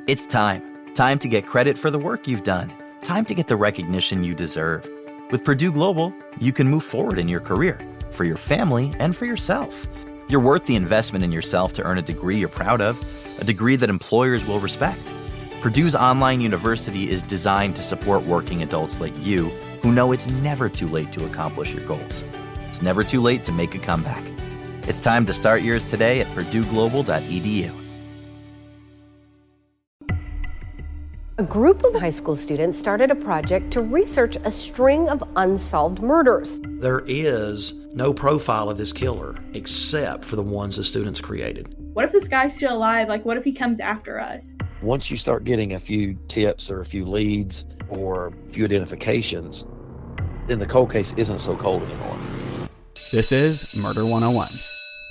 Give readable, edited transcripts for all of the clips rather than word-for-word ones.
It's time. Time to get credit for the work you've done. Time to get the recognition you deserve. With Purdue Global, you can move forward in your career, for your family, and for yourself. You're worth the investment in yourself to earn a degree you're proud of, a degree that employers will respect. Purdue's online university is designed to support working adults like you who know it's never too late to accomplish your goals. It's never too late to make a comeback. It's time to start yours today at purdueglobal.edu. A group of high school students started a project to research a string of unsolved murders. There is no profile of this killer except for the ones the students created. What if this guy's still alive? Like, what if he comes after us? Once you start getting a few tips or a few leads or a few identifications, then the cold case isn't so cold anymore. This is Murder 101.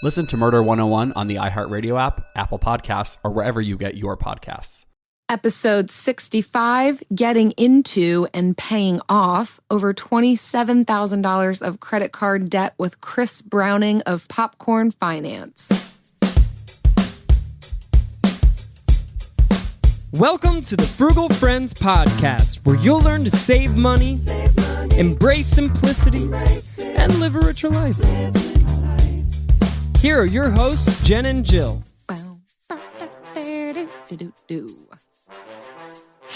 Listen to Murder 101 on the iHeartRadio app, Apple Podcasts, or wherever you get your podcasts. Episode 65, Getting Into and Paying Off Over $27,000 of Credit Card Debt with Chris Browning of Popcorn Finance. Welcome to the Frugal Friends Podcast, where you'll learn to save money, embrace simplicity, and live a richer life. Here are your hosts, Jen and Jill.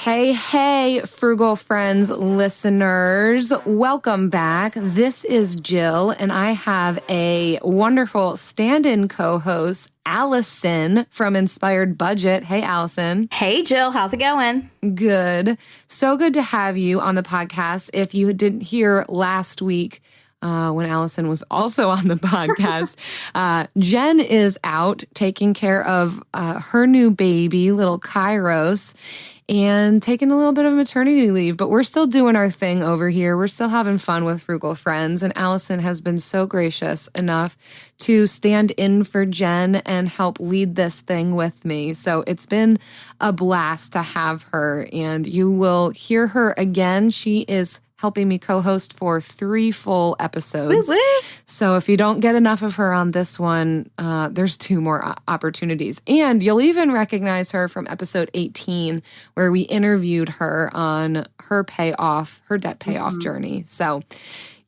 Hey, Frugal Friends listeners. Welcome back. This is Jill, and I have a wonderful stand-in co-host, Allison from Inspired Budget. Hey, Allison. Hey, Jill. How's it going? Good. So good to have you on the podcast. If you didn't hear last week, when Allison was also on the podcast, Jen is out taking care of her new baby, little Kairos, and taking a little bit of maternity leave. But we're still doing our thing over here. We're still having fun with Frugal Friends. And Allison has been so gracious enough to stand in for Jen and help lead this thing with me. So it's been a blast to have her. And you will hear her again. She is helping me co-host for 3 full episodes. Woo woo. So if you don't get enough of her on this one, there's 2 more opportunities. And you'll even recognize her from episode 18, where we interviewed her on her debt payoff journey. So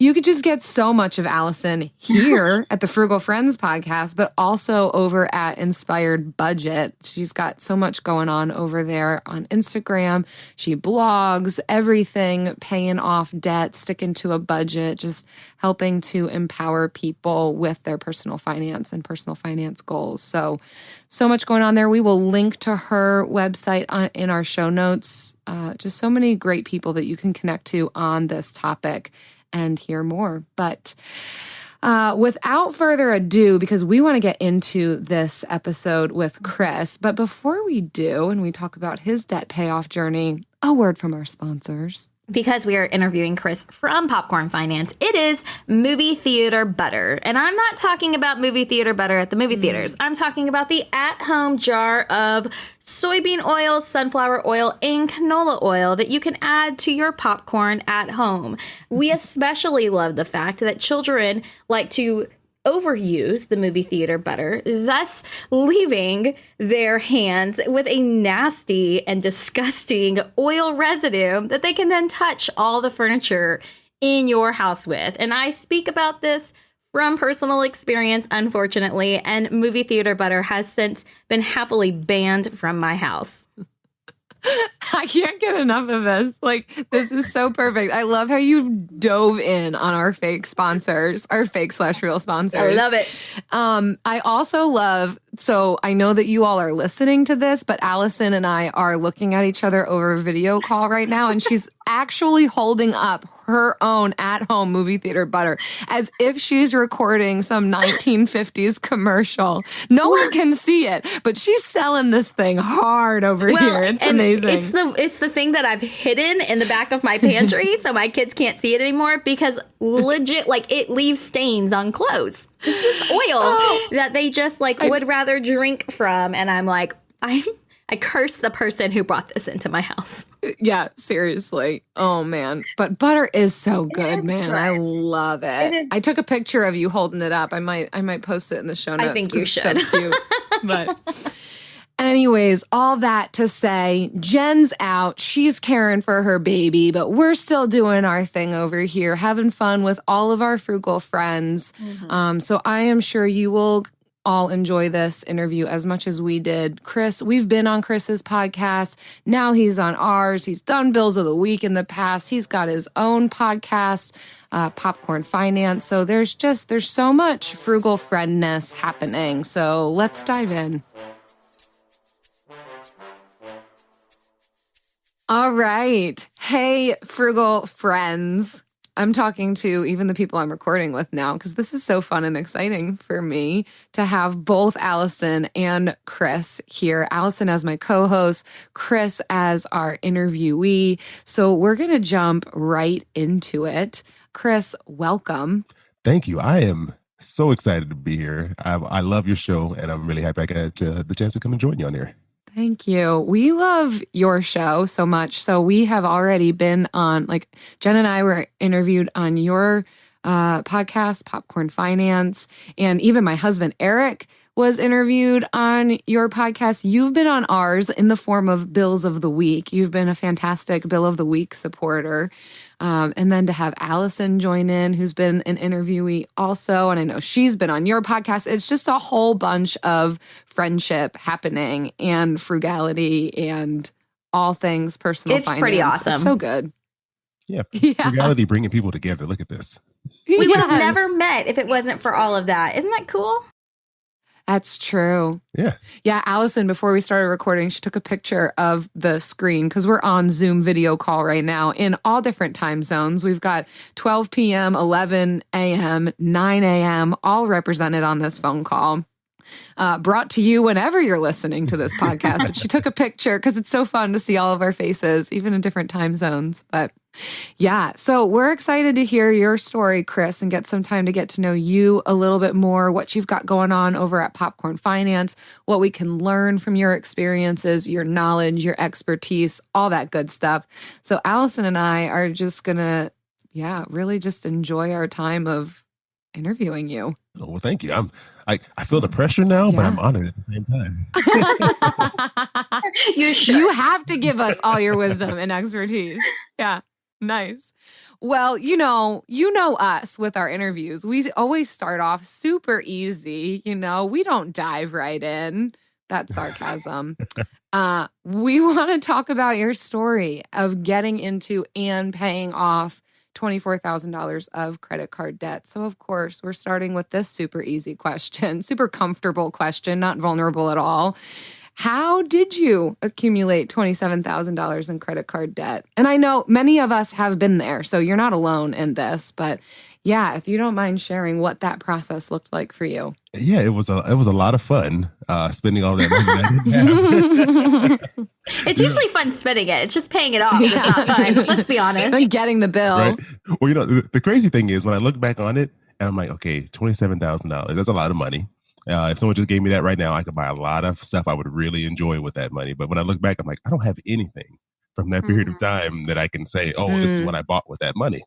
you could just get so much of Allison here at the Frugal Friends podcast, but also over at Inspired Budget. She's got so much going on over there on Instagram. She blogs, everything, paying off debt, sticking to a budget, just helping to empower people with their personal finance and personal finance goals. So much going on there. We will link to her website in our show notes. Just so many great people that you can connect to on this topic and hear more. But without further ado, because we want to get into this episode with Chris, but before we do, and we talk about his debt payoff journey, a word from our sponsors. Because we are interviewing Chris from Popcorn Finance, it is movie theater butter. And I'm not talking about movie theater butter at the movie theaters. I'm talking about the at-home jar of soybean oil, sunflower oil, and canola oil that you can add to your popcorn at home. We especially love the fact that children like to overuse the movie theater butter, thus leaving their hands with a nasty and disgusting oil residue that they can then touch all the furniture in your house with. And I speak about this from personal experience, unfortunately, and movie theater butter has since been happily banned from my house. I can't get enough of this. Like, this is so perfect. I love how you dove in on our fake sponsors, our fake/real sponsors. I love it. I also love, so I know that you all are listening to this, but Allison and I are looking at each other over a video call right now, and she's actually holding up her own at-home movie theater butter as if she's recording some 1950s commercial. No one can see it, but she's selling this thing hard over here. It's amazing. It's the thing that I've hidden in the back of my pantry so my kids can't see it anymore because legit, like, it leaves stains on clothes. It's this oil that they just would rather drink from, and I'm like, I curse the person who brought this into my house. Yeah, seriously. Oh, man. But butter is so good, man. I love it. I took a picture of you holding it up. I might post it in the show notes. I think you should. It's so cute. But Anyways, all that to say, Jen's out. She's caring for her baby, but we're still doing our thing over here, having fun with all of our frugal friends. So I am sure you will all enjoy this interview as much as we did. Chris, we've been on Chris's podcast. Now he's on ours. He's done Bills of the Week in the past. He's got his own podcast, Popcorn Finance. So there's so much frugal friendness happening. So let's dive in. All right. Hey, frugal friends. I'm talking to even the people I'm recording with now because this is so fun and exciting for me to have both Allison and Chris here. Allison as my co-host, Chris as our interviewee. So we're going to jump right into it. Chris, welcome. Thank you. I am so excited to be here. I love your show, and I'm really happy I got the chance to come and join you on here. Thank you. We love your show so much. So we have already been on, Jen and I were interviewed on your podcast, Popcorn Finance, and even my husband, Eric, was interviewed on your podcast. You've been on ours in the form of Bills of the Week. You've been a fantastic Bill of the Week supporter. And then to have Allison join in, who's been an interviewee also, and I know she's been on your podcast. It's just a whole bunch of friendship happening and frugality and all things personal finance. It's pretty awesome. It's so good. Yeah. Frugality bringing people together. Look at this. We would have never met if it wasn't for all of that. Isn't that cool? That's true. Yeah. Yeah, Allison, before we started recording, she took a picture of the screen because we're on Zoom video call right now in all different time zones. We've got 12 p.m., 11 a.m., 9 a.m., all represented on this phone call. Brought to you whenever you're listening to this podcast. But she took a picture because it's so fun to see all of our faces, even in different time zones. But yeah, so we're excited to hear your story, Chris, and get some time to get to know you a little bit more, what you've got going on over at Popcorn Finance, what we can learn from your experiences, your knowledge, your expertise, all that good stuff. So Allison and I are just going to, really just enjoy our time of interviewing you. Oh, well, thank you. I feel the pressure now, but I'm honored at the same time. You should. You have to give us all your wisdom and expertise. Yeah. Nice. Well, you know us with our interviews. We always start off super easy. We don't dive right in. That's sarcasm. We want to talk about your story of getting into and paying off $24,000 of credit card debt. So, of course, we're starting with this super easy question, super comfortable question, not vulnerable at all. How did you accumulate $27,000 in credit card debt? And I know many of us have been there, so you're not alone in this. But yeah, if you don't mind sharing what that process looked like for you. Yeah, it was a lot of fun spending all that money that I didn't have. It's usually fun spending it. It's just paying it off. It's not fun. Let's be honest. And getting the bill. Right? Well, the crazy thing is when I look back on it, and I'm like, okay, $27,000. That's a lot of money. If someone just gave me that right now, I could buy a lot of stuff I would really enjoy with that money. But when I look back, I'm like, I don't have anything from that period of time that I can say, this is what I bought with that money.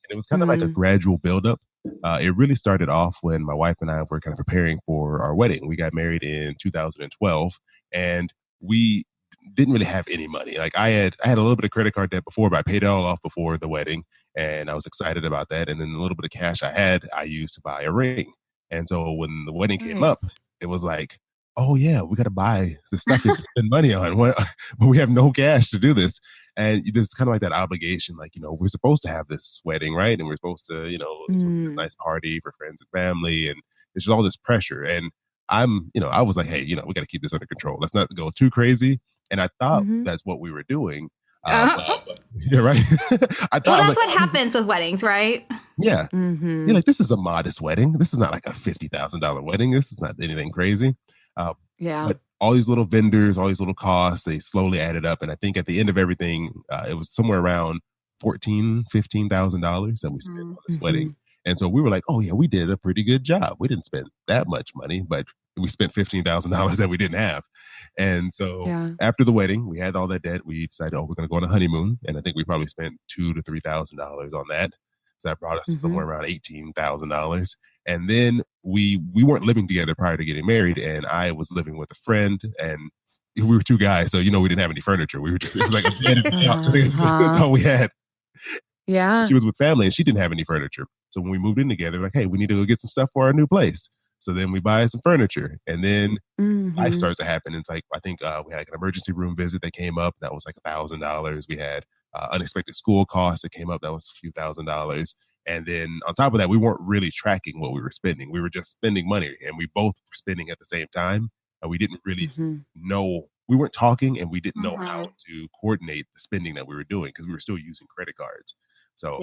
And it was kind of like a gradual buildup. It really started off when my wife and I were kind of preparing for our wedding. We got married in 2012, and we didn't really have any money. Like I had a little bit of credit card debt before, but I paid it all off before the wedding, and I was excited about that. And then the little bit of cash I had, I used to buy a ring. And so when the wedding came up, it was like, oh yeah, we got to buy the stuff you spend money on. But we have no cash to do this. And there's kind of like that obligation, like, we're supposed to have this wedding, right? And we're supposed to, this nice party for friends and family. And there's just all this pressure. And I was like, hey, we got to keep this under control. Let's not go too crazy. And I thought that's what we were doing. But, yeah, right. I thought, that's what happens with weddings, right? Yeah. You're like, this is a modest wedding. This is not like a $50,000 wedding. This is not anything crazy. But all these little vendors, all these little costs, they slowly added up. And I think at the end of everything, it was somewhere around $15,000 that we spent on this wedding. And so we were like, oh yeah, we did a pretty good job. We didn't spend that much money, but we spent $15,000 that we didn't have. And so after the wedding, we had all that debt. We decided, we're going to go on a honeymoon. And I think we probably spent $2,000 to $3,000 on that. So that brought us to somewhere around $18,000. And then we weren't living together prior to getting married. And I was living with a friend. And we were two guys, so we didn't have any furniture. We were just, it was like a bed and a couch. That's all we had. Yeah. She was with family and she didn't have any furniture. So when we moved in together, like, hey, we need to go get some stuff for our new place. So then we buy some furniture, and then life starts to happen. It's like, I think we had like an emergency room visit that came up. That was like $1,000. We had unexpected school costs that came up. That was a few $1,000s. And then on top of that, we weren't really tracking what we were spending. We were just spending money, and we both were spending at the same time. And we didn't really know, we weren't talking, and we didn't know how to coordinate the spending that we were doing because we were still using credit cards. So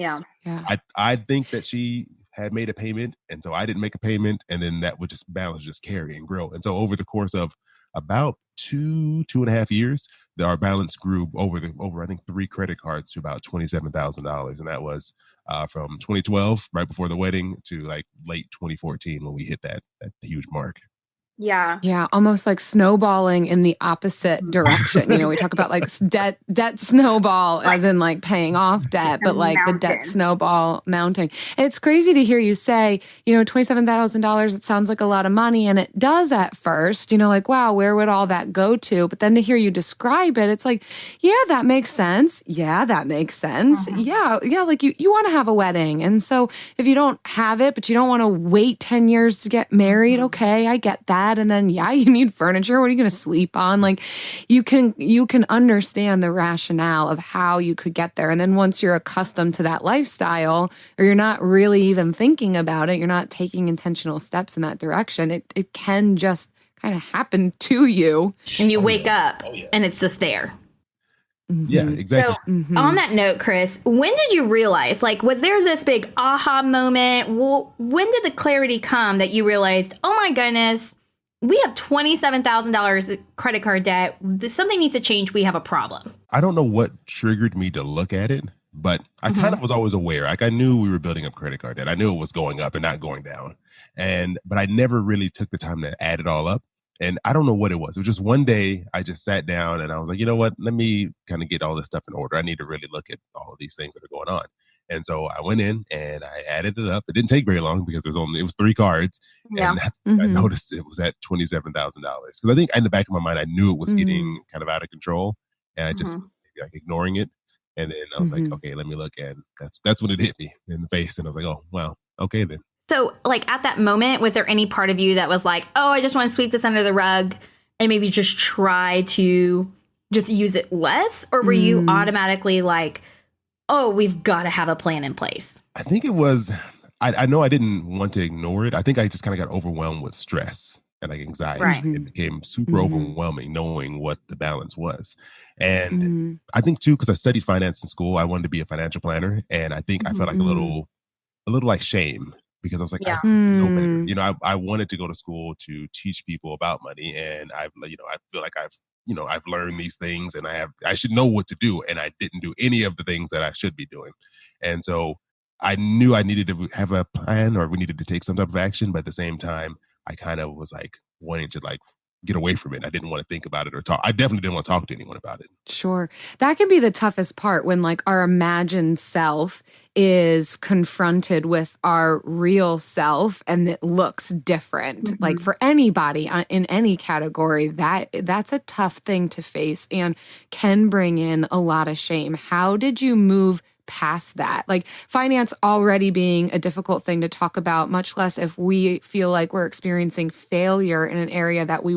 I think that she had made a payment, and so I didn't make a payment, and then that would just balance just carry and grow. And so over the course of about 2.5 years, our balance grew over I think 3 credit cards to about $27,000, and that was from 2012, right before the wedding, to like late 2014 when we hit that huge mark. Yeah. Yeah, almost like snowballing in the opposite direction. We talk about like debt snowball as in like paying off debt, but like the debt snowball mounting. And it's crazy to hear you say, $27,000, it sounds like a lot of money. And it does at first, like, wow, where would all that go to? But then to hear you describe it, it's like, yeah, that makes sense. Yeah, that makes sense. Yeah, like you want to have a wedding. And so if you don't have it, but you don't want to wait 10 years to get married, okay, I get that. And then, you need furniture. What are you going to sleep on? Like you can understand the rationale of how you could get there. And then once you're accustomed to that lifestyle, or you're not really even thinking about it, you're not taking intentional steps in that direction, it can just kind of happen to you. And you wake up and it's just there. Yeah, exactly. So on that note, Chris, when did you realize, like, was there this big aha moment? Well, when did the clarity come that you realized, oh my goodness, we have $27,000 credit card debt. Something needs to change. We have a problem. I don't know what triggered me to look at it, but I kind of was always aware. Like I knew we were building up credit card debt. I knew it was going up and not going down. But I never really took the time to add it all up. And I don't know what it was. It was just one day I just sat down and I was like, you know what? Let me kind of get all this stuff in order. I need to really look at all of these things that are going on. And so I went in and I added it up. It didn't take very long because it was 3 cards. Yeah. And I noticed it was at $27,000. Because I think in the back of my mind, I knew it was getting kind of out of control. And I just like ignoring it. And then I was like, okay, let me look. And that's when it hit me in the face. And I was like, oh, wow. Okay, then. So like at that moment, was there any part of you that was like, oh, I just want to sweep this under the rug and maybe just try to just use it less? Or were you automatically like, oh, we've got to have a plan in place? I think it was, I know I didn't want to ignore it. I think I just kind of got overwhelmed with stress and like anxiety. Right. It became super overwhelming knowing what the balance was. And I think too, because I studied finance in school, I wanted to be a financial planner. And I think I felt like a little like shame because I was like, I know better. I wanted to go to school to teach people about money. And I feel like I've learned these things and I should know what to do. And I didn't do any of the things that I should be doing. And so I knew I needed to have a plan or we needed to take some type of action. But at the same time, I kind of was like wanting to like get away from it. I didn't want to think about it or talk. I definitely didn't want to talk to anyone about it. Sure. That can be the toughest part when like our imagined self is confronted with our real self and it looks different. Like for anybody in any category, that's a tough thing to face and can bring in a lot of shame. How did you move past that? Like finance already being a difficult thing to talk about, much less if we feel like we're experiencing failure in an area that we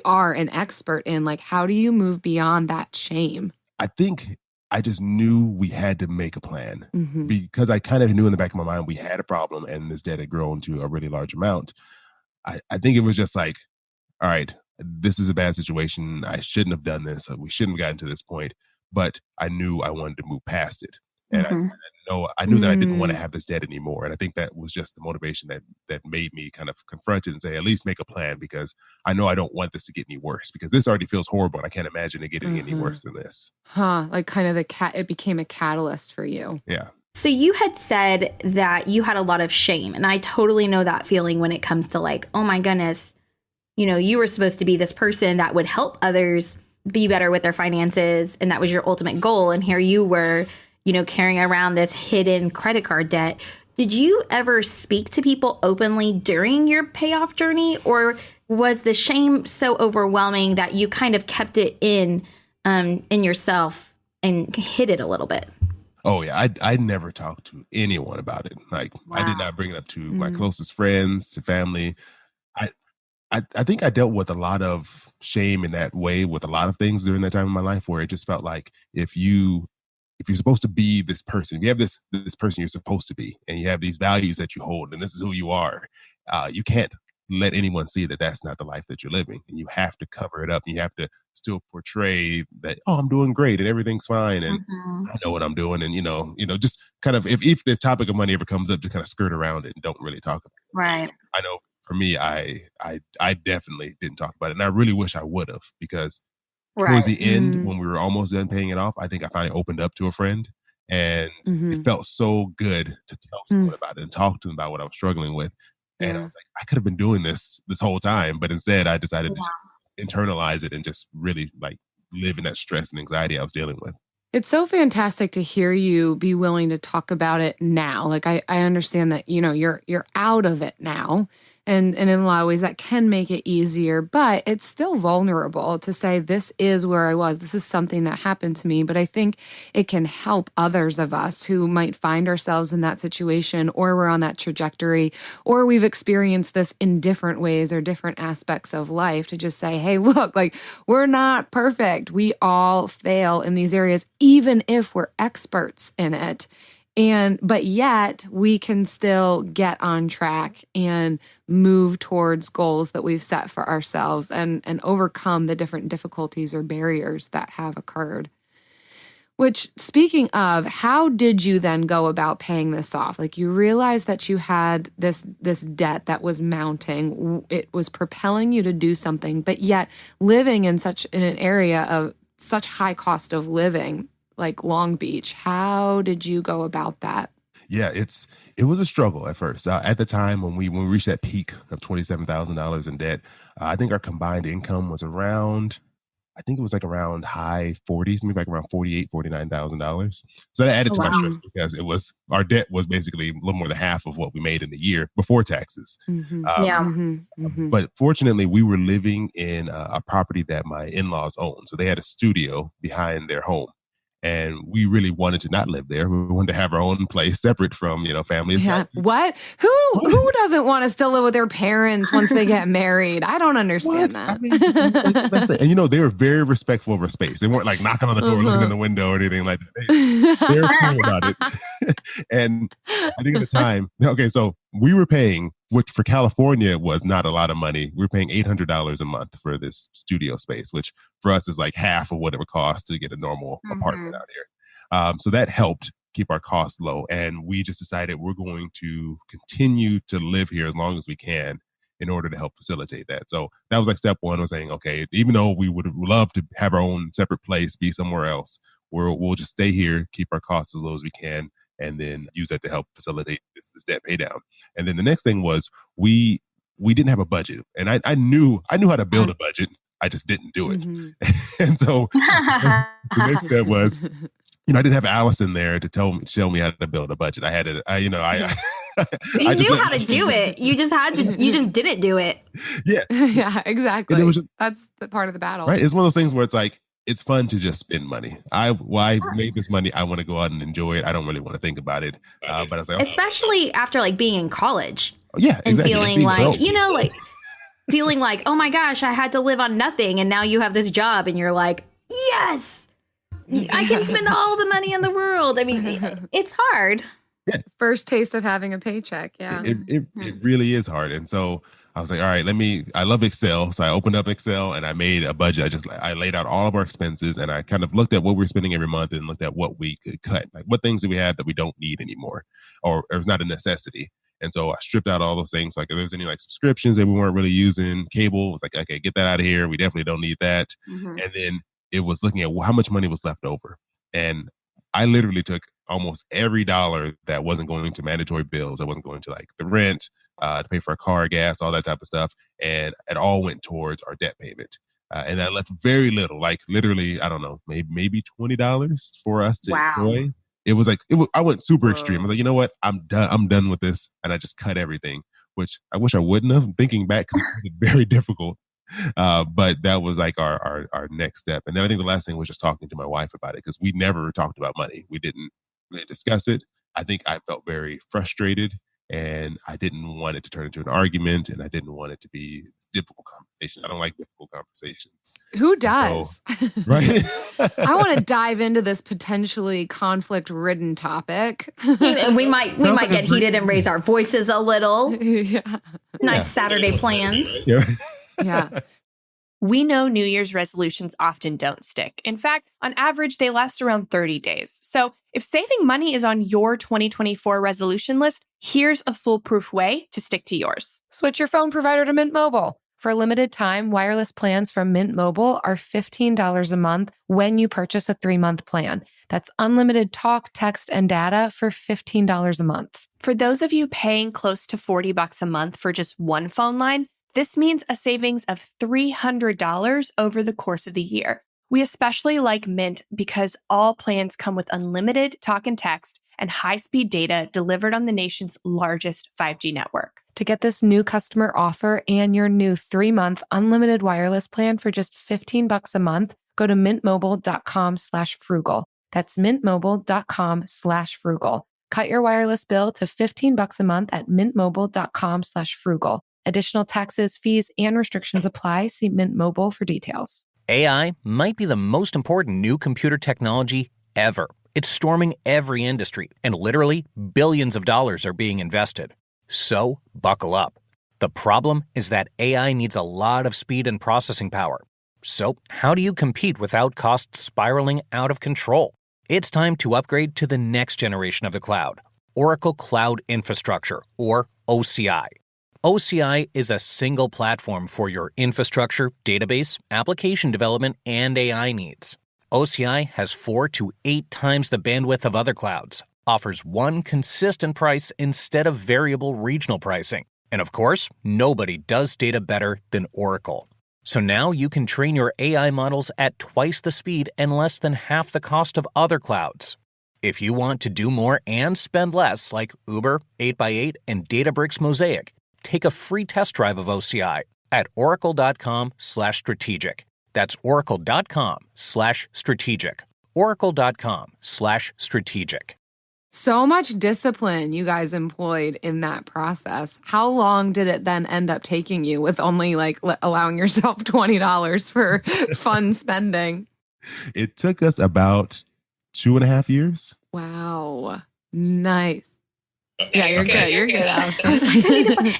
are an expert in. Like, how do you move beyond that shame? I think I just knew we had to make a plan because I kind of knew in the back of my mind we had a problem and this debt had grown to a really large amount. I think it was just like, all right, this is a bad situation. I shouldn't have done this. We shouldn't have gotten to this point. But I knew I wanted to move past it. And I knew that I didn't want to have this debt anymore. And I think that was just the motivation that made me kind of confront it and say, at least make a plan because I know I don't want this to get any worse because this already feels horrible. And I can't imagine it getting any worse than this. Like kind of it became a catalyst for you. Yeah. So you had said that you had a lot of shame. And I totally know that feeling when it comes to like, oh my goodness, you were supposed to be this person that would help others be better with their finances. And that was your ultimate goal. And here you were, carrying around this hidden credit card debt. Did you ever speak to people openly during your payoff journey, or was the shame so overwhelming that you kind of kept it in yourself and hid it a little bit? Oh yeah, I never talked to anyone about it. Like I did not bring it up to my closest friends, to family. I think I dealt with a lot of shame in that way with a lot of things during that time in my life, where it just felt like if you're supposed to be this person, if you have this person you're supposed to be, and you have these values that you hold, and this is who you are, you can't let anyone see that that's not the life that you're living, and you have to cover it up, and you have to still portray that, oh, I'm doing great and everything's fine, and I know what I'm doing, and just kind of if the topic of money ever comes up, to kind of skirt around it and don't really talk about it. Right. I know for me, I definitely didn't talk about it, and I really wish I would have, because towards the end, when we were almost done paying it off, I think I finally opened up to a friend, and it felt so good to tell someone about it and talk to them about what I was struggling with. And I was like, I could have been doing this whole time, but instead I decided to just internalize it and just really like live in that stress and anxiety I was dealing with. It's so fantastic to hear you be willing to talk about it now. Like I understand that, you're out of it now. And in a lot of ways that can make it easier, but it's still vulnerable to say, this is where I was. This is something that happened to me. But I think it can help others of us who might find ourselves in that situation, or we're on that trajectory, or we've experienced this in different ways or different aspects of life, to just say, hey, look, like, we're not perfect. We all fail in these areas, even if we're experts in it. But yet we can still get on track and move towards goals that we've set for ourselves, and overcome the different difficulties or barriers that have occurred. Which, speaking of, how did you then go about paying this off? Like, you realized that you had this debt that was mounting. It was propelling you to do something, but yet living in an area of such high cost of living, like Long Beach. How did you go about that? Yeah, it was a struggle at first. At the time when we reached that peak of $27,000 in debt, I think our combined income was around high 40s, maybe like around $48,000-$49,000. So that added to my stress, because our debt was basically a little more than half of what we made in the year before taxes. But fortunately, we were living in a property that my in-laws owned. So they had a studio behind their home. And we really wanted to not live there. We wanted to have our own place separate from, family. Yeah. What? Who doesn't want to still live with their parents once they get married? I don't understand that. I mean, that's it. And they were very respectful of our space. They weren't like knocking on the door, looking in the window or anything like that. They were cool about it. And I think at the time, so we were paying, which for California was not a lot of money. We were paying $800 a month for this studio space, which for us is like half of what it would cost to get a normal apartment out here. So that helped keep our costs low. And we just decided we're going to continue to live here as long as we can in order to help facilitate that. So that was like step one, was saying, okay, even though we would love to have our own separate place, be somewhere else, we'll just stay here, keep our costs as low as we can, and then use that to help facilitate this debt pay down. And then the next thing was we didn't have a budget. And I knew how to build a budget. I just didn't do it. And so the next step was, I didn't have Allison there to show me how to build a budget. I had to, you knew how to do it. You just didn't do it. Yeah. Yeah, exactly. That's the part of the battle. Right. It's one of those things where it's like, it's fun to just spend money. I made this money. I want to go out and enjoy it. I don't really want to think about it. But I was like, especially after like being in college. Yeah, and exactly. Feeling like, feeling like, oh my gosh, I had to live on nothing, and now you have this job, and you're like, yes, I can spend all the money in the world. I mean, it's hard. Yeah. First taste of having a paycheck. Yeah, it really is hard. And so I was like, all right, I love Excel. So I opened up Excel and I made a budget. I laid out all of our expenses, and I kind of looked at what we're spending every month and looked at what we could cut. Like, what things do we have that we don't need anymore, or it's not a necessity. And so I stripped out all those things. Like, if there's any like subscriptions that we weren't really using, cable, was like, okay, get that out of here. We definitely don't need that. And then it was looking at how much money was left over. And I literally took almost every dollar that wasn't going to mandatory bills, that wasn't going to like the rent, to pay for a car, gas, all that type of stuff. And it all went towards our debt payment. And that left very little, like literally, I don't know, maybe $20 for us to enjoy. I went super extreme. I was like, you know what? I'm done with this. And I just cut everything, which I wish I wouldn't have, thinking back, because it was very difficult. But that was like our next step. And then I think the last thing was just talking to my wife about it, because we never talked about money. We didn't really discuss it. I think I felt very frustrated, and I didn't want it to turn into an argument, and I didn't want it to be difficult conversation. I don't like difficult conversation. Who does? So, right? I want to dive into this potentially conflict-ridden topic. We might get heated and raise our voices a little. Yeah. Nice Saturday plans. Yeah. We know New Year's resolutions often don't stick. In fact, on average, they last around 30 days. So if saving money is on your 2024 resolution list, here's a foolproof way to stick to yours. Switch your phone provider to Mint Mobile. For a limited time, wireless plans from Mint Mobile are $15 a month when you purchase a 3-month plan. That's unlimited talk, text, and data for $15 a month. For those of you paying close to $40 a month for just one phone line, this means a savings of $300 over the course of the year. We especially like Mint because all plans come with unlimited talk and text and high-speed data delivered on the nation's largest 5G network. To get this new customer offer and your new 3-month unlimited wireless plan for just $15 a month, go to mintmobile.com/frugal. That's mintmobile.com/frugal. Cut your wireless bill to $15 a month at mintmobile.com/frugal. Additional taxes, fees, and restrictions apply. See Mint Mobile for details. AI might be the most important new computer technology ever. It's storming every industry, and literally billions of dollars are being invested. So, buckle up. The problem is that AI needs a lot of speed and processing power. So, how do you compete without costs spiraling out of control? It's time to upgrade to the next generation of the cloud, Oracle Cloud Infrastructure, or OCI. OCI is a single platform for your infrastructure, database, application development, and AI needs. OCI has 4 to 8 times the bandwidth of other clouds, offers one consistent price instead of variable regional pricing. And of course, nobody does data better than Oracle. So now you can train your AI models at twice the speed and less than half the cost of other clouds. If you want to do more and spend less, like Uber, 8x8, and Databricks Mosaic, take a free test drive of OCI at oracle.com/strategic. That's oracle.com/strategic. oracle.com/strategic. So much discipline you guys employed in that process. How long did it then end up taking you, with only allowing yourself $20 for fun spending? It took us about 2.5 years. Wow. Nice. Yeah, you're good. You're good, Allison.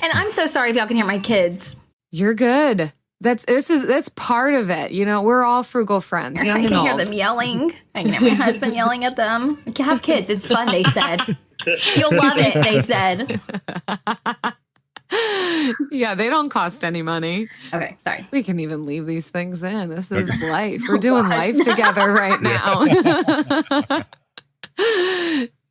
And I'm so sorry if y'all can hear my kids. You're good. That's part of it. You know, we're all frugal friends. I can hear them yelling. I can hear my husband yelling at them. Have kids. It's fun, they said. You'll love it, they said. Yeah, they don't cost any money. Okay, sorry. We can even leave these things in. This is life. We're doing life together right now.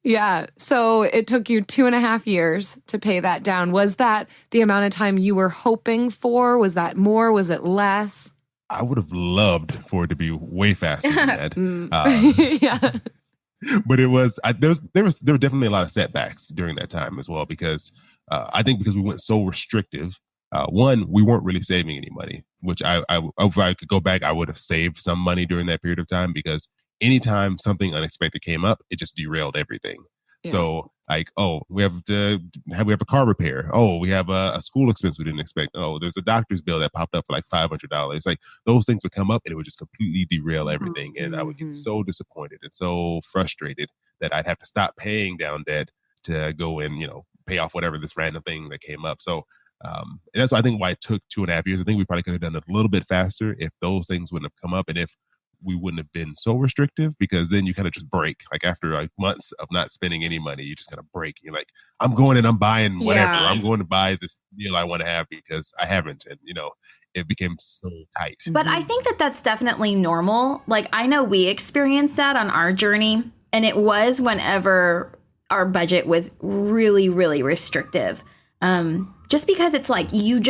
Yeah. So it took you 2.5 years to pay that down. Was that the amount of time you were hoping for? Was that more? Was it less? I would have loved for it to be way faster than that. Yeah. But it was, there were definitely a lot of setbacks during that time as well, because I think because we went so restrictive. One, we weren't really saving any money, which if I could go back, I would have saved some money during that period of time, because anytime something unexpected came up, it just derailed everything. Yeah. So we have a car repair. Oh, we have a school expense we didn't expect. Oh, there's a doctor's bill that popped up for like $500. Like those things would come up and it would just completely derail everything. Mm-hmm. And I would get so disappointed and so frustrated that I'd have to stop paying down debt to go and, pay off whatever this random thing that came up. So that's I think why it took 2.5 years. I think we probably could have done it a little bit faster if those things wouldn't have come up, and if we wouldn't have been so restrictive, because then you kind of just break. Like after months of not spending any money, you just kind of break. You're like, I'm going and I'm buying whatever. Yeah. I'm going to buy this meal I want to have because I haven't. And, it became so tight. But I think that that's definitely normal. Like, I know we experienced that on our journey, and it was whenever our budget was really, really restrictive. Just because it's like, you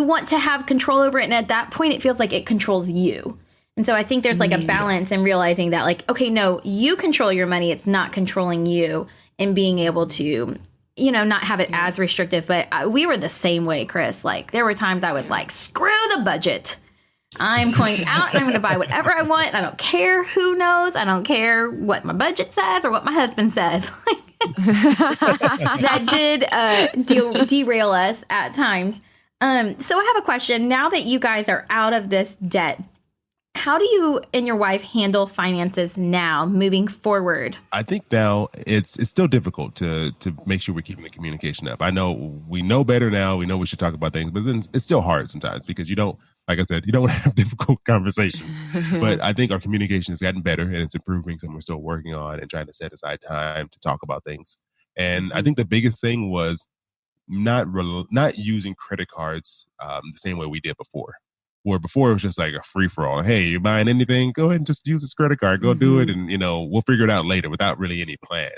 want to have control over it. And at that point, it feels like it controls you. And so I think there's like a balance in realizing that, like, okay, no, you control your money. It's not controlling you, and being able to, not have it as restrictive. But we were the same way, Chris. Like, there were times I was like, screw the budget. I'm going out and I'm going to buy whatever I want. I don't care who knows. I don't care what my budget says or what my husband says. That did derail us at times. So I have a question. Now that you guys are out of this debt, how do you and your wife handle finances now moving forward? I think now it's still difficult to make sure we're keeping the communication up. I know we know better now. We know we should talk about things, but then it's still hard sometimes because you don't, like I said, you don't want to have difficult conversations. But I think our communication has gotten better and it's improving. Something we're still working on and trying to set aside time to talk about things. And I think the biggest thing was not using credit cards the same way we did before. Where before it was just like a free for all. Hey, you're buying anything? Go ahead and just use this credit card. Go do it, and we'll figure it out later without really any plan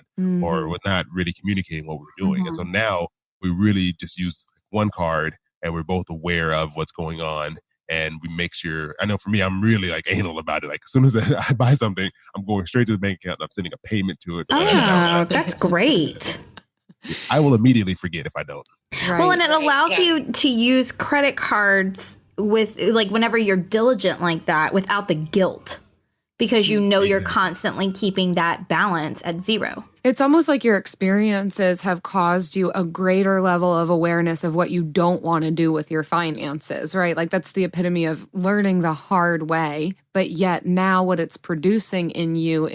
or with not really communicating what we're doing. And so now we really just use one card, and we're both aware of what's going on, and we make sure. I know for me, I'm really like anal about it. Like as soon as I buy something, I'm going straight to the bank account. And I'm sending a payment to it. Oh, that's great. I will immediately forget if I don't. Right. Well, and it allows you to use credit cards with like whenever you're diligent like that without the guilt, because you're constantly keeping that balance at zero. It's almost like your experiences have caused you a greater level of awareness of what you don't want to do with your finances, right? Like that's the epitome of learning the hard way, but yet now what it's producing in you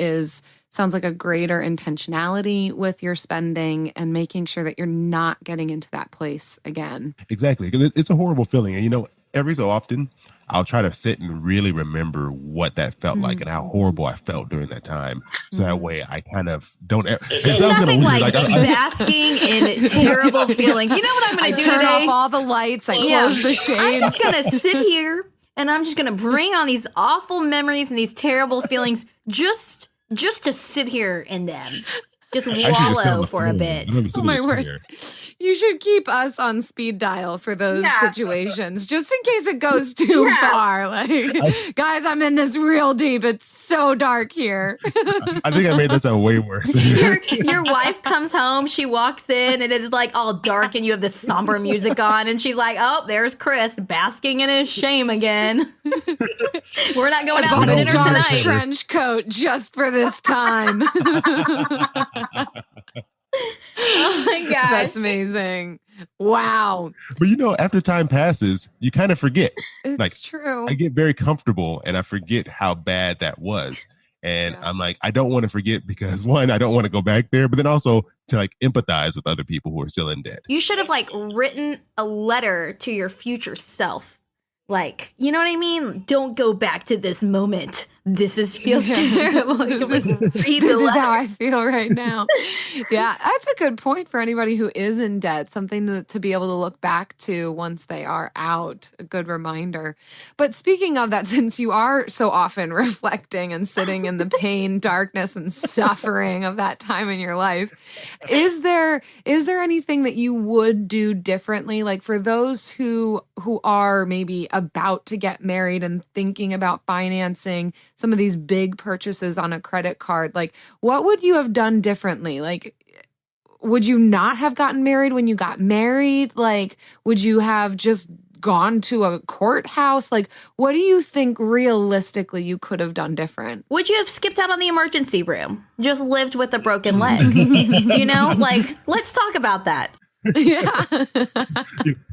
sounds like a greater intentionality with your spending and making sure that you're not getting into that place again. Exactly, because it's a horrible feeling. And every so often, I'll try to sit and really remember what that felt like and how horrible I felt during that time. So that way I kind of don't... There's nothing like basking in terrible feelings. You know what I'm going to do today? I turn off all the lights. I close the shades. I'm just going to sit here and I'm just going to bring on these awful memories and these terrible feelings just to sit here in them. Just wallow for a bit. Oh my word. You should keep us on speed dial for those situations, just in case it goes too far. Like, guys, I'm in this real deep. It's so dark here. I think I made this sound way worse. Your wife comes home, she walks in, and it's like all dark, and you have this somber music on, and she's like, "Oh, there's Chris basking in his shame again. We're not going out for dinner tonight." Trench coat just for this time. Oh my gosh. That's amazing. Wow. But after time passes, you kind of forget. It's true. I get very comfortable and I forget how bad that was. And I'm like, I don't want to forget because one, I don't want to go back there, but then also to like empathize with other people who are still in debt. You should have like written a letter to your future self. Like, you know what I mean? Don't go back to this moment. This feels terrible. This is how I feel right now. Yeah, that's a good point for anybody who is in debt. Something to be able to look back to once they are out. A good reminder. But speaking of that, since you are so often reflecting and sitting in the pain, darkness, and suffering of that time in your life, is there anything that you would do differently? Like for those who are maybe about to get married and thinking about financing some of these big purchases on a credit card, like what would you have done differently? Like, would you not have gotten married when you got married? Like, would you have just gone to a courthouse? Like, what do you think realistically you could have done different? Would you have skipped out on the emergency room? Just lived with a broken leg? Like, let's talk about that. Yeah.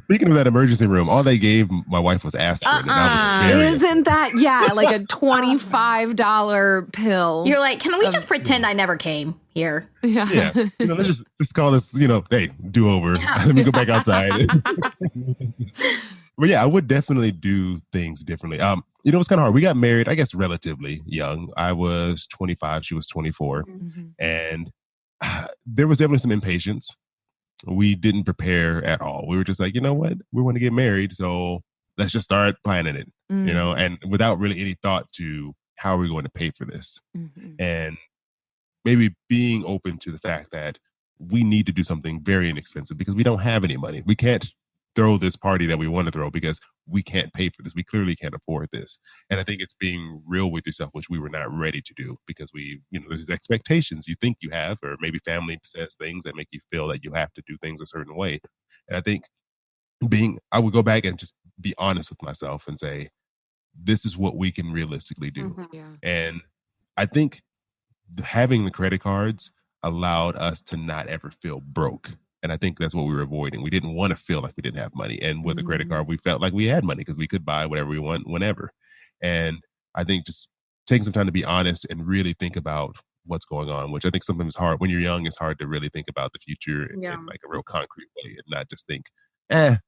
Speaking of that emergency room, all they gave my wife was aspirin. And I was Isn't that, like a $25 pill? You're like, can we just pretend I never came here? Yeah. Let's just call this, hey, do over. Yeah. Let me go back outside. But yeah, I would definitely do things differently. It's kind of hard. We got married, I guess, relatively young. I was 25, she was 24. Mm-hmm. And there was definitely some impatience. We didn't prepare at all. We were just like, you know what? We want to get married, so let's just start planning it, and without really any thought to how are we going to pay for this. Mm-hmm. And maybe being open to the fact that we need to do something very inexpensive because we don't have any money. We can't throw this party that we want to throw because we can't pay for this. We clearly can't afford this. And I think it's being real with yourself, which we were not ready to do because there's expectations you think you have, or maybe family says things that make you feel that you have to do things a certain way. And I think I would go back and just be honest with myself and say, this is what we can realistically do. Mm-hmm. Yeah. And I think having the credit cards allowed us to not ever feel broke. And I think that's what we were avoiding. We didn't want to feel like we didn't have money. And with a credit card, we felt like we had money because we could buy whatever we want whenever. And I think just taking some time to be honest and really think about what's going on, which I think sometimes is hard. When you're young, it's hard to really think about the future in like a real concrete way and not just think,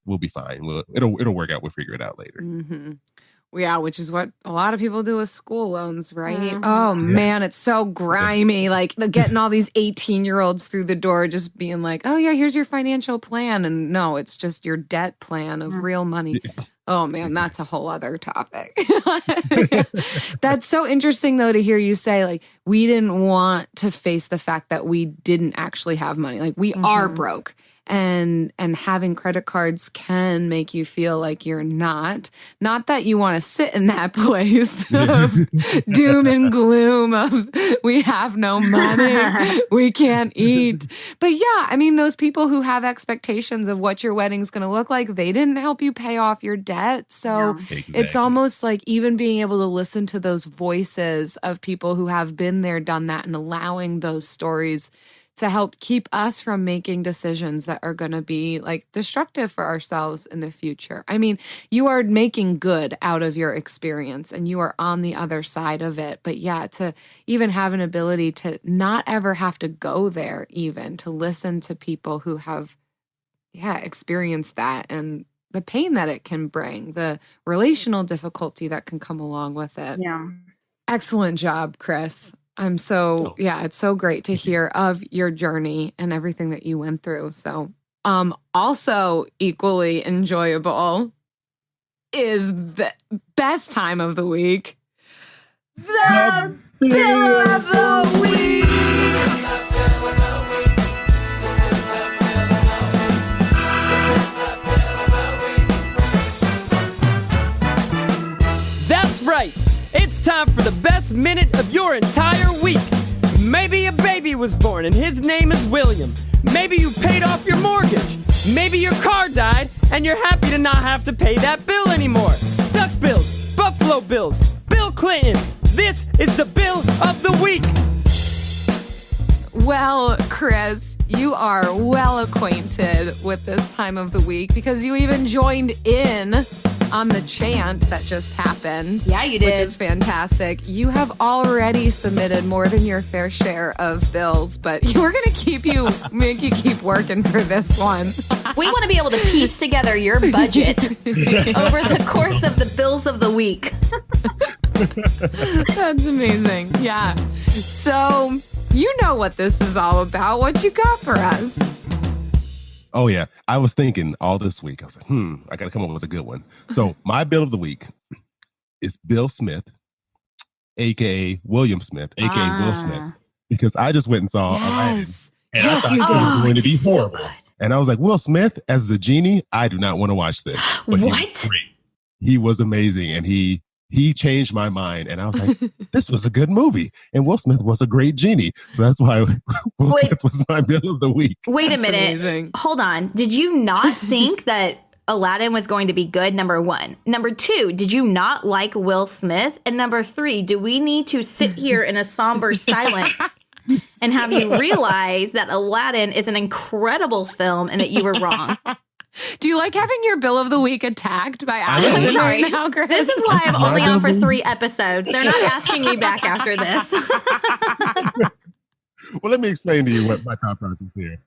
we'll be fine. It'll work out. We'll figure it out later. Mm-hmm. Yeah, which is what a lot of people do with school loans, right? Oh, man, it's so grimy. Like getting all these 18-year-olds through the door just being like, oh, yeah, here's your financial plan. And no, it's just your debt plan of real money. Oh, man, that's a whole other topic. That's so interesting, though, to hear you say, like, we didn't want to face the fact that we didn't actually have money. Like, we are broke. And having credit cards can make you feel like you're not that you want to sit in that place of doom and gloom of we have no money, we can't eat. But yeah, I mean, those people who have expectations of what your wedding's going to look like, they didn't help you pay off your debt. So it's almost like even being able to listen to those voices of people who have been there, done that, and allowing those stories to help keep us from making decisions that are going to be like destructive for ourselves in the future. I mean, you are making good out of your experience and you are on the other side of it. But yeah, to even have an ability to not ever have to go there, even to listen to people who have, experienced that and the pain that it can bring, the relational difficulty that can come along with it. Yeah. Excellent job, Chris. it's so great to hear of your journey and everything that you went through. So, also equally enjoyable is the best time of the week, the Bill of the Week. That's right. It's time for the best minute of your entire week. Maybe a baby was born and his name is William. Maybe you paid off your mortgage. Maybe your car died and you're happy to not have to pay that bill anymore. Duck bills, Buffalo Bills, Bill Clinton. This is the Bill of the Week. Well, Chris, you are well acquainted with this time of the week because you even joined in on the chant that just happened. Yeah, you did. Which is fantastic. You have already submitted more than your fair share of bills, but we're going to make you keep working for this one. We want to be able to piece together your budget over the course of the bills of the week. That's amazing. Yeah. So, you know what this is all about. What you got for us? Oh, yeah. I was thinking all this week. I was like, I got to come up with a good one. So my bill of the week is Bill Smith, a.k.a. William Smith, a.k.a. Will Smith, because I just went and saw Aladdin. And I thought it was going to be horrible. So and I was like, Will Smith as the genie? I do not want to watch this. But what? He was amazing. And he changed my mind. And I was like, this was a good movie. And Will Smith was a great genie. So that's why Will Smith was my bill of the week. Wait a minute. Amazing. Hold on. Did you not think that Aladdin was going to be good? Number one. Number two, did you not like Will Smith? And number three, do we need to sit here in a somber silence and have you realize that Aladdin is an incredible film and that you were wrong? Do you like having your bill of the week attacked by Allison right now, Chris? This is why I'm only on for 3 episodes. They're not asking me back after this. Well, let me explain to you what my thought process here.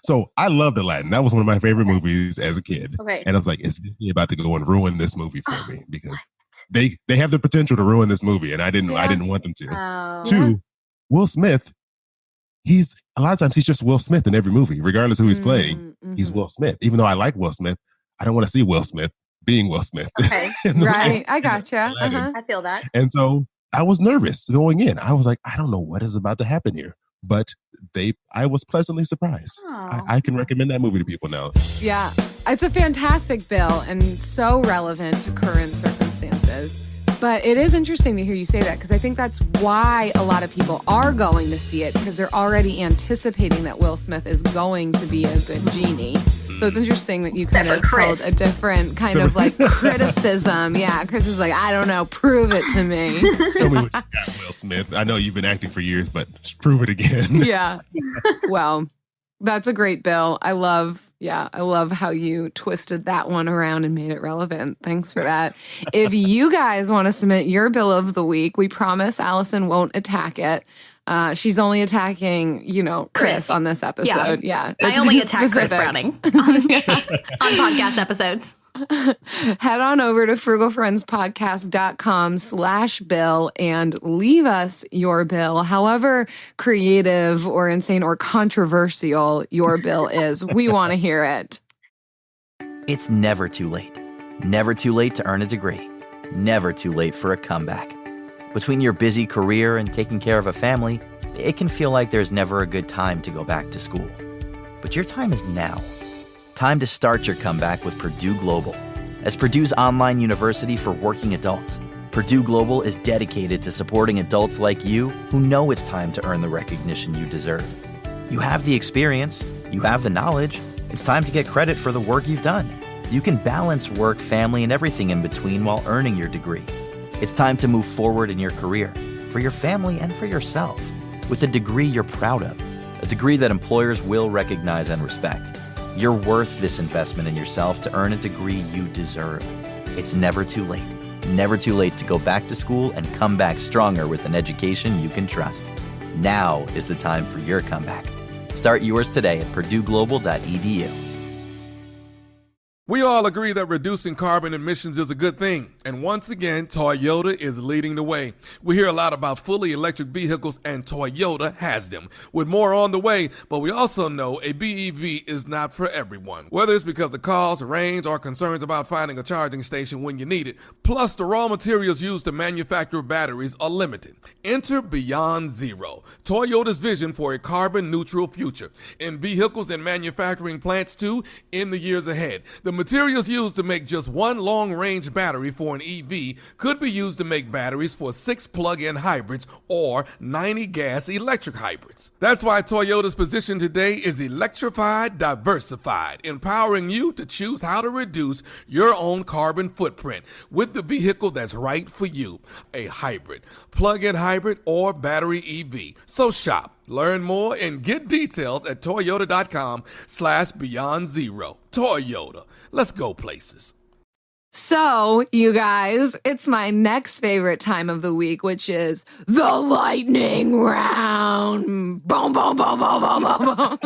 So I loved Aladdin. That was one of my favorite movies as a kid. Okay. And I was like, is Disney about to go and ruin this movie for me? Because they have the potential to ruin this movie, and I didn't want them to. Oh. Two, Will Smith, a lot of times he's just Will Smith in every movie, regardless of who he's playing. Mm-hmm. He's Will Smith. Even though I like Will Smith, I don't want to see Will Smith being Will Smith. Okay. Right. I gotcha. I feel that. And so I was nervous going in. I was like, I don't know what is about to happen here. But I was pleasantly surprised. I can recommend that movie to people now. Yeah. It's a fantastic bill and so relevant to current circumstances. But it is interesting to hear you say that, because I think that's why a lot of people are going to see it, because they're already anticipating that Will Smith is going to be a good genie. So it's interesting that you kind of held a different kind of like criticism. Yeah, Chris is like, I don't know, prove it to me. Tell me what you got, Will Smith. I know you've been acting for years, but just prove it again. Yeah. Well, that's a great bill. I love how you twisted that one around and made it relevant. Thanks for that. If you guys want to submit your bill of the week, we promise Allison won't attack it. She's only attacking, Chris on this episode. Yeah. I only attack Chris Browning on podcast episodes. Head on over to frugalfriendspodcast.com/bill and leave us your bill, however creative or insane or controversial your bill is. We want to hear it. It's never too late. Never too late to earn a degree. Never too late for a comeback. Between your busy career and taking care of a family, it can feel like there's never a good time to go back to school. But your time is now. Time to start your comeback with Purdue Global. As Purdue's online university for working adults, Purdue Global is dedicated to supporting adults like you who know it's time to earn the recognition you deserve. You have the experience, you have the knowledge, it's time to get credit for the work you've done. You can balance work, family, and everything in between while earning your degree. It's time to move forward in your career, for your family and for yourself, with a degree you're proud of, a degree that employers will recognize and respect. You're worth this investment in yourself to earn a degree you deserve. It's never too late. Never too late to go back to school and come back stronger with an education you can trust. Now is the time for your comeback. Start yours today at purdueglobal.edu. We all agree that reducing carbon emissions is a good thing, and once again, Toyota is leading the way. We hear a lot about fully electric vehicles, and Toyota has them, with more on the way, but we also know a BEV is not for everyone, whether it's because of cost, range, or concerns about finding a charging station when you need it. Plus, the raw materials used to manufacture batteries are limited. Enter Beyond Zero, Toyota's vision for a carbon-neutral future, in vehicles and manufacturing plants too, in the years ahead. The materials used to make just one long-range battery for an EV could be used to make batteries for 6 plug-in hybrids or 90 gas-electric hybrids. That's why Toyota's position today is electrified, diversified, empowering you to choose how to reduce your own carbon footprint with the vehicle that's right for you, a hybrid, plug-in hybrid, or battery EV. So shop, learn more, and get details at toyota.com/beyondzero. Toyota. Let's go places. So, you guys, it's my next favorite time of the week, which is the lightning round. Boom, boom, boom, boom, boom, boom, boom.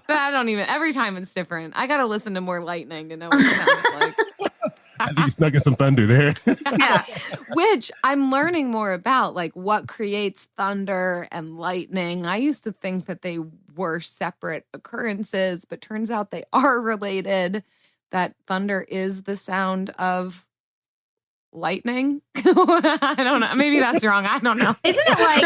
Every time it's different. I got to listen to more lightning to know what it sounds like. I think you snuck in some thunder there. Yeah. Which I'm learning more about, like what creates thunder and lightning. I used to think that they were separate occurrences, but turns out they are related. That thunder is the sound of lightning. I don't know. Maybe that's wrong. I don't know. Isn't it like,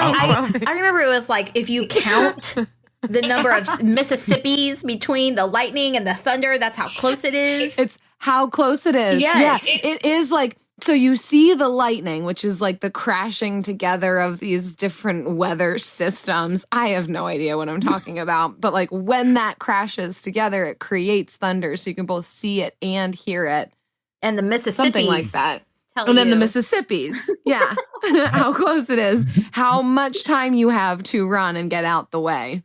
I remember it was like, if you count the number of Mississippis between the lightning and the thunder, that's how close it is. It's how close it is. Yes. Yeah. It is like, so you see the lightning, which is like the crashing together of these different weather systems. I have no idea what I'm talking about. But like when that crashes together, it creates thunder. So you can both see it and hear it. And the Mississippis. Something like that. And then the Mississippis. Yeah. How close it is. How much time you have to run and get out the way.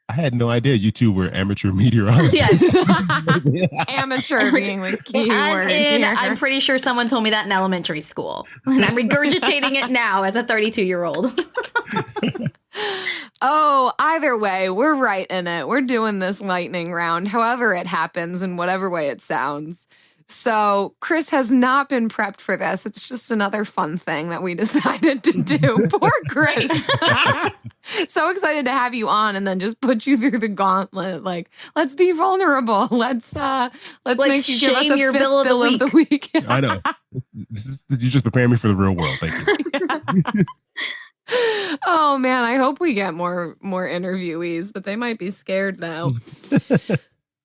I had no idea you two were amateur meteorologists. Yes. Amateur being the key word here. I'm pretty sure someone told me that in elementary school. And I'm regurgitating it now as a 32-year-old. Oh, either way, we're right in it. We're doing this lightning round, however it happens and whatever way it sounds. So Chris has not been prepped for this. It's just another fun thing that we decided to do. Poor Chris. So excited to have you on and then just put you through the gauntlet. Like, let's be vulnerable. Let's make you give us a your fifth bill of the week. I know. You're just preparing me for the real world. Thank you. Yeah. Oh man, I hope we get more interviewees, but they might be scared now.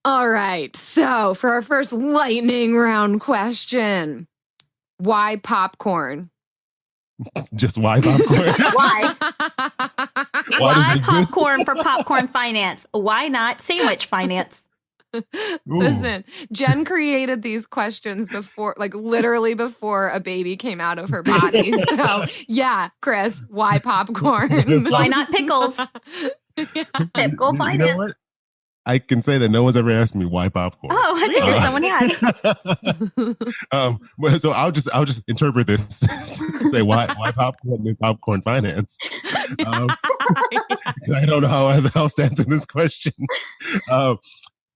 All right. So for our first lightning round question, why popcorn? Just why popcorn? Why? Why does it popcorn for popcorn finance? Why not sandwich finance? Listen, Jen created these questions before, like literally before a baby came out of her body. So yeah, Chris, why popcorn? Why not pickles? Typical You finance. know what? I can say that no one's ever asked me why popcorn. Oh, I figured someone had. Well, so I'll just interpret this. Say why popcorn and popcorn finance. 'Cause I don't know how else to answer this question.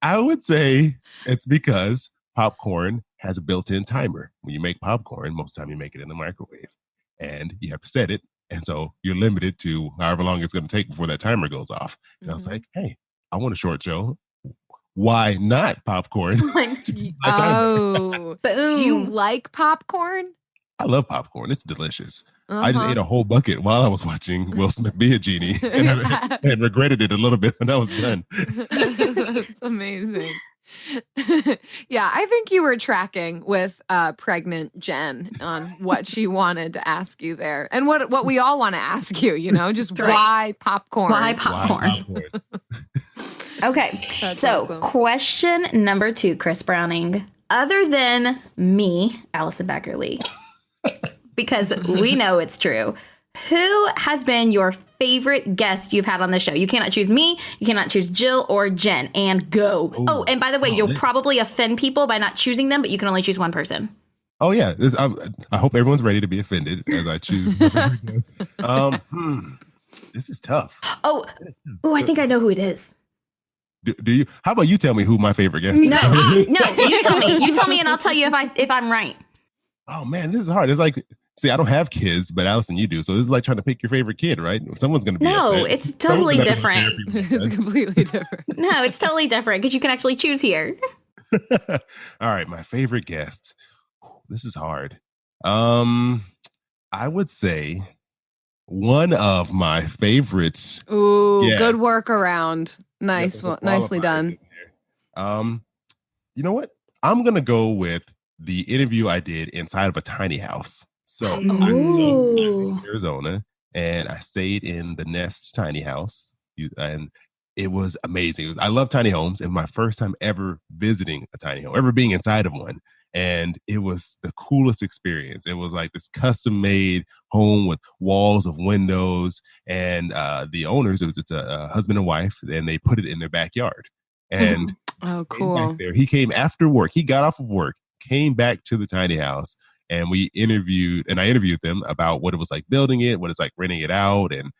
I would say it's because popcorn has a built-in timer. When you make popcorn, most of the time you make it in the microwave, and you have to set it, and so you're limited to however long it's going to take before that timer goes off. And I was like, hey, I want a short show. Why not popcorn? Oh, Boom. do you like popcorn? I love popcorn. It's delicious. I just ate a whole bucket while I was watching Will Smith be a genie and regretted it a little bit when I was done. That's amazing. Yeah, I think you were tracking with pregnant Jen on what she wanted to ask you there, and what we all want to ask you. You know, just why popcorn? Why popcorn? Okay, That's so awesome. question number 2, Chris Browning. Other than me, Allison Beckerly, because we know it's true, who has been your favorite guest you've had on the show? You cannot choose me, you cannot choose Jill or Jen, and go. Ooh. Oh, and by the way, you'll probably offend people by not choosing them, but you can only choose one person. Oh yeah, I hope everyone's ready to be offended as I choose my favorite guest. This is tough. Oh, I think I know who it is. Do you? How about you tell me who my favorite guest is? No, you tell me. You tell me, and I'll tell you if I'm right. Oh man, this is hard. It's like, see, I don't have kids, but Allison, you do. So this is like trying to pick your favorite kid, right? Someone's going to be upset. It's totally different. It's completely different. No, it's totally different because you can actually choose here. All right, my favorite guest. This is hard. I would say one of my favorites. Ooh, guests. good workaround. Nice, nicely done. You know what? I'm gonna go with the interview I did inside of a tiny house. So I'm in Arizona, and I stayed in the Nest tiny house, and it was amazing. I love tiny homes, and my first time ever visiting a tiny home, ever being inside of one. And it was the coolest experience. It was like this custom-made home with walls of windows, and the owners, it's a husband and wife, and they put it in their backyard. And oh, cool. He came after work. He got off of work, came back to the tiny house, and I interviewed them about what it was like building it, what it's like renting it out, and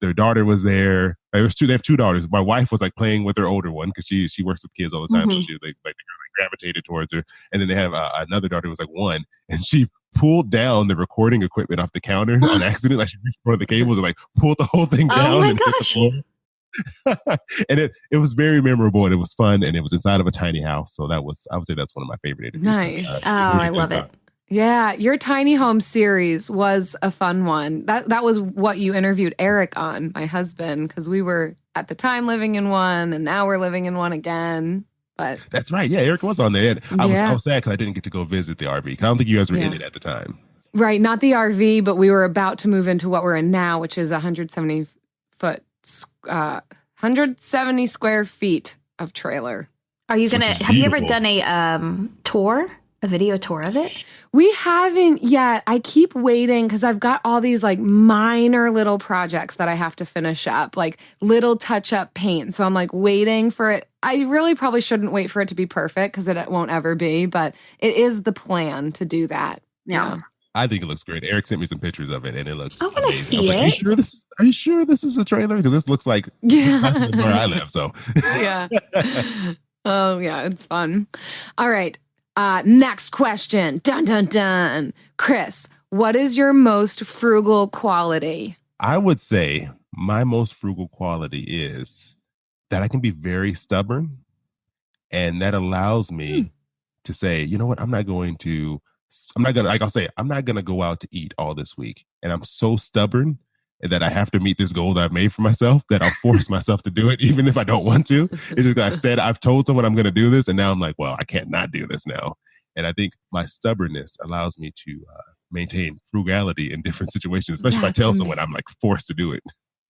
their daughter was there. They have 2 daughters. My wife was like playing with their older one because she works with kids all the time, so she gravitated towards her. And then they have another daughter who was like 1, and she pulled down the recording equipment off the counter on accident. Like she reached for the cables and like pulled the whole thing down. Oh my and hit the floor. And it was very memorable, and it was fun, and it was inside of a tiny house. So I would say that's one of my favorite interviews. Nice. I love it. Yeah, your tiny home series was a fun one. That was what you interviewed Eric on, my husband, because we were at the time living in one, and now we're living in one again. But that's right. Yeah, Eric was on there. And I was sad because I didn't get to go visit the RV. I don't think you guys were in it at the time. Right, not the RV, but we were about to move into what we're in now, which is 170 square feet of trailer. Are you gonna? Have you ever done a video tour of it? We haven't yet. I keep waiting because I've got all these like minor little projects that I have to finish up, like little touch-up paint. So I'm like waiting for it. I really probably shouldn't wait for it to be perfect because it won't ever be, but it is the plan to do that. Yeah. I think it looks great. Eric sent me some pictures of it, and it looks amazing. I was like, are you sure this is a trailer? Because this looks like where I live. So yeah. Oh yeah, it's fun. All right. Next question. Dun, dun, dun. Chris, what is your most frugal quality? I would say my most frugal quality is that I can be very stubborn, and that allows me to say, you know what, I'm not going to go out to eat all this week. And I'm so stubborn that I have to meet this goal that I've made for myself, that I'll force myself to do it, even if I don't want to. It's just I've told someone I'm going to do this, and now I'm like, well, I can't not do this now. And I think my stubbornness allows me to maintain frugality in different situations, especially if I tell someone I'm like forced to do it.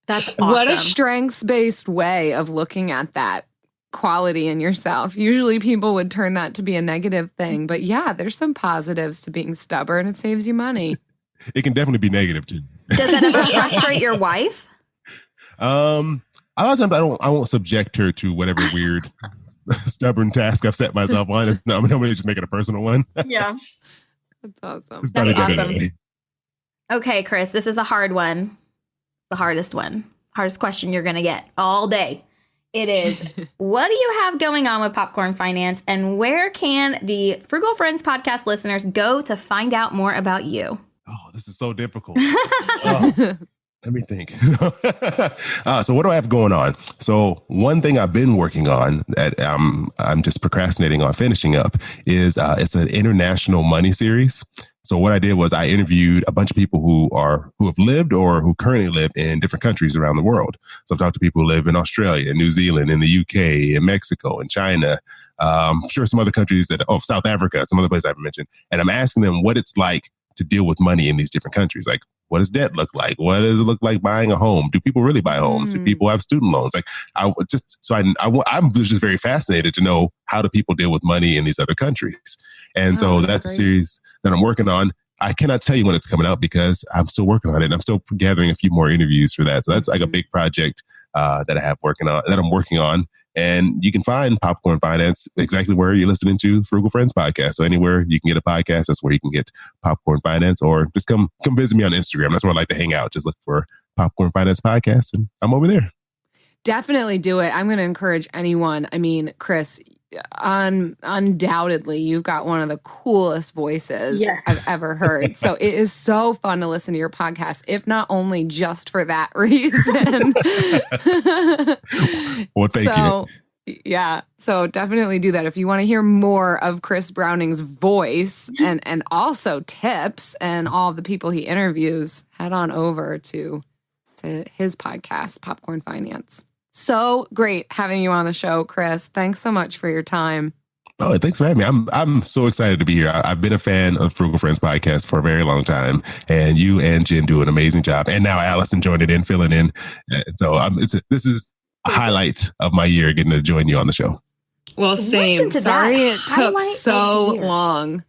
That's awesome. What a strengths-based way of looking at that quality in yourself. Usually people would turn that to be a negative thing, but yeah, there's some positives to being stubborn. It saves you money. It can definitely be negative too. Does that ever frustrate your wife? A lot of times I won't subject her to whatever weird stubborn task I've set myself on. No, I'm going to just make it a personal one. Yeah. That's awesome. That's awesome. Okay, Chris, this is a hard one. The hardest one. Hardest question you're going to get all day. It is, what do you have going on with Popcorn Finance, and where can the Frugal Friends podcast listeners go to find out more about you? Oh, this is so difficult. Let me think. So what do I have going on? So one thing I've been working on that I'm just procrastinating on finishing up is it's an international money series. So what I did was I interviewed a bunch of people who have lived or who currently live in different countries around the world. So I've talked to people who live in Australia, New Zealand, in the UK, in Mexico, in China, I'm sure some other countries South Africa, some other places I haven't mentioned. And I'm asking them what it's like to deal with money in these different countries. Like, what does debt look like? What does it look like buying a home? Do people really buy homes? Do people have student loans? Like, I'm just very fascinated to know, how do people deal with money in these other countries? And so that's a series that I'm working on. I cannot tell you when it's coming out because I'm still working on it, and I'm still gathering a few more interviews for that. So that's like a big project that I'm working on. And you can find Popcorn Finance exactly where you're listening to Frugal Friends podcast. So anywhere you can get a podcast, that's where you can get Popcorn Finance, or just come visit me on Instagram. That's where I like to hang out. Just look for Popcorn Finance podcast, and I'm over there. Definitely do it. I'm going to encourage anyone. I mean, Chris, undoubtedly, you've got one of the coolest voices I've ever heard. So it is so fun to listen to your podcast, if not only just for that reason. Well, thank you. Yeah. So definitely do that. If you want to hear more of Chris Browning's voice and also tips and all the people he interviews, head on over to his podcast, Popcorn Finance. So great having you on the show, Chris. Thanks so much for your time. Oh, thanks for having me. I'm so excited to be here. I've been a fan of Frugal Friends podcast for a very long time, and you and Jen do an amazing job. And now Allison joined in, filling in. So this is a highlight of my year, getting to join you on the show. Well, same. Sorry it took so long.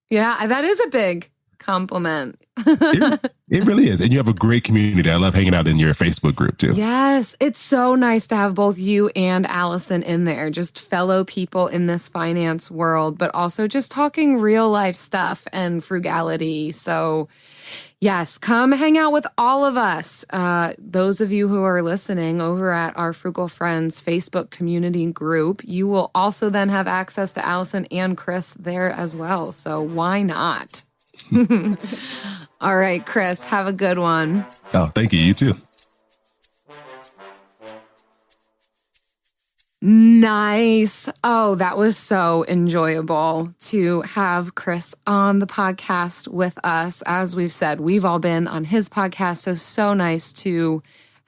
Yeah, that is a big compliment. It really is. And you have a great community. I love hanging out in your Facebook group too. Yes. It's so nice to have both you and Allison in there, just fellow people in this finance world, but also just talking real life stuff and frugality. So yes, come hang out with all of us. Those of you who are listening over at our Frugal Friends Facebook community group, you will also then have access to Allison and Chris there as well. So why not? All right, Chris, have a good one. Oh, thank you. You too. Nice. Oh, that was so enjoyable to have Chris on the podcast with us. As we've said, we've all been on his podcast, so nice to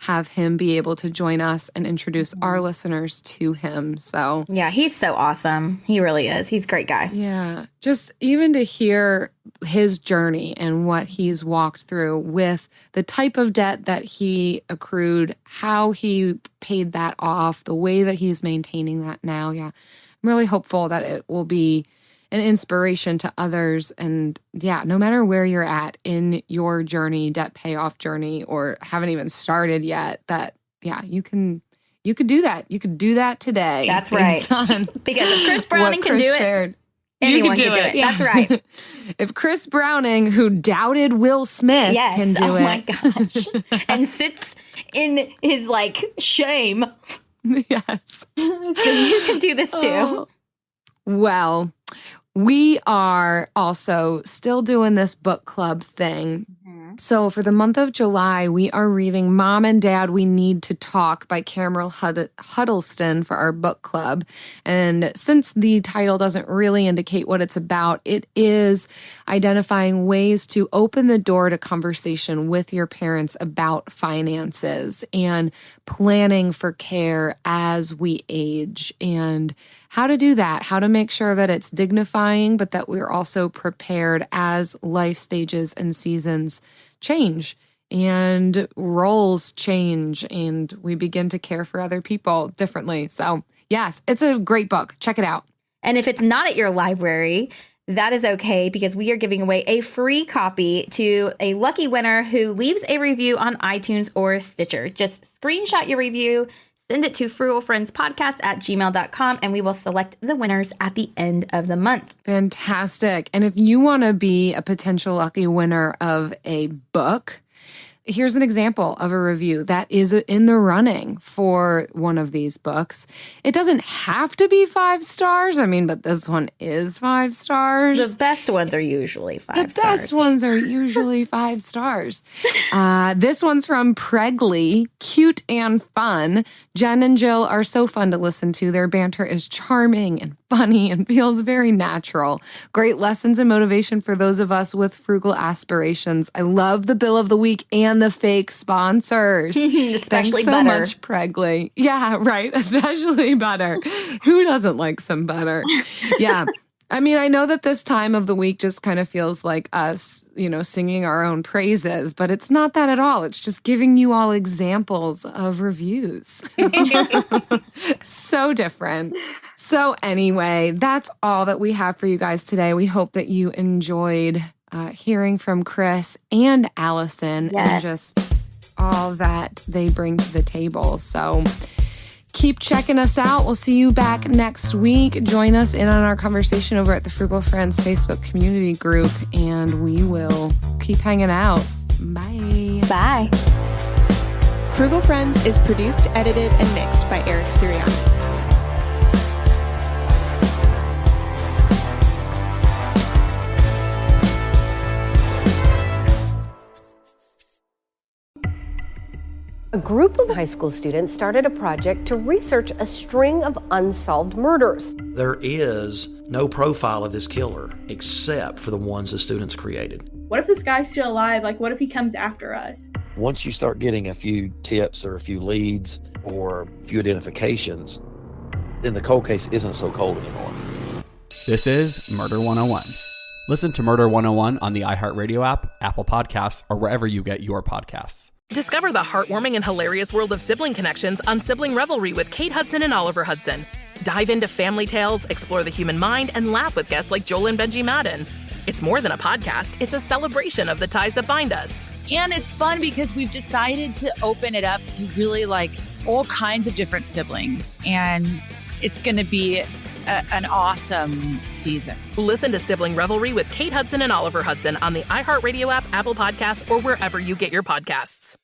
have him be able to join us and introduce our listeners to him. So yeah, he's so awesome. He really is. He's a great guy. Yeah. Just even to hear his journey and what he's walked through with the type of debt that he accrued, how he paid that off, the way that he's maintaining that now. Yeah. I'm really hopeful that it will be an inspiration to others. And yeah, no matter where you're at in your journey, debt payoff journey, or haven't even started yet, that yeah, you could do that. You could do that today. That's right. Because if Chris Browning can do it, anyone can do it. Yeah. That's right. If Chris Browning, who doubted Will Smith, can do it. My gosh. And sits in his shame. Yes. Then you can do this too. Oh. Well, we are also still doing this book club thing. Mm-hmm. So for the month of July, we are reading Mom and Dad, We Need to Talk by Cameron Huddleston for our book club. And since the title doesn't really indicate what it's about, it is identifying ways to open the door to conversation with your parents about finances and planning for care as we age, and how to do that, how to make sure that it's dignifying, but that we're also prepared as life stages and seasons change and roles change and we begin to care for other people differently. So yes, it's a great book. Check it out. And if it's not at your library, that is okay, because we are giving away a free copy to a lucky winner who leaves a review on iTunes or Stitcher. Just screenshot your review, send it to frugalfriendspodcast@gmail.com, and we will select the winners at the end of the month. Fantastic. And if you want to be a potential lucky winner of a book, here's an example of a review that is in the running for one of these books. It doesn't have to be 5 stars. I mean, but this one is 5 stars. The best ones are usually 5 stars. The best ones are usually 5 stars. This one's from Pregley, cute and fun. Jen and Jill are so fun to listen to. Their banter is charming and funny and feels very natural. Great lessons and motivation for those of us with frugal aspirations. I love the bill of the week and the fake sponsors. Especially Thanks so butter. much, Pregley. Yeah, right. Especially butter. Who doesn't like some butter? Yeah. I mean, I know that this time of the week just kind of feels like us, singing our own praises, but it's not that at all. It's just giving you all examples of reviews. So different. So anyway, that's all that we have for you guys today. We hope that you enjoyed hearing from Chris and Allison and just all that they bring to the table. So keep checking us out. We'll see you back next week. Join us in on our conversation over at the Frugal Friends Facebook community group, and we will keep hanging out. Bye. Bye. Frugal Friends is produced, edited, and mixed by Eric Sirianni. A group of high school students started a project to research a string of unsolved murders. There is no profile of this killer except for the ones the students created. What if this guy's still alive? Like, what if he comes after us? Once you start getting a few tips or a few leads or a few identifications, then the cold case isn't so cold anymore. This is Murder 101. Listen to Murder 101 on the iHeartRadio app, Apple Podcasts, or wherever you get your podcasts. Discover the heartwarming and hilarious world of sibling connections on Sibling Revelry with Kate Hudson and Oliver Hudson. Dive into family tales, explore the human mind, and laugh with guests like Joel and Benji Madden. It's more than a podcast, it's a celebration of the ties that bind us. And it's fun because we've decided to open it up to really like all kinds of different siblings. And it's going to be an awesome season. Listen to Sibling Revelry with Kate Hudson and Oliver Hudson on the iHeartRadio app, Apple Podcasts, or wherever you get your podcasts.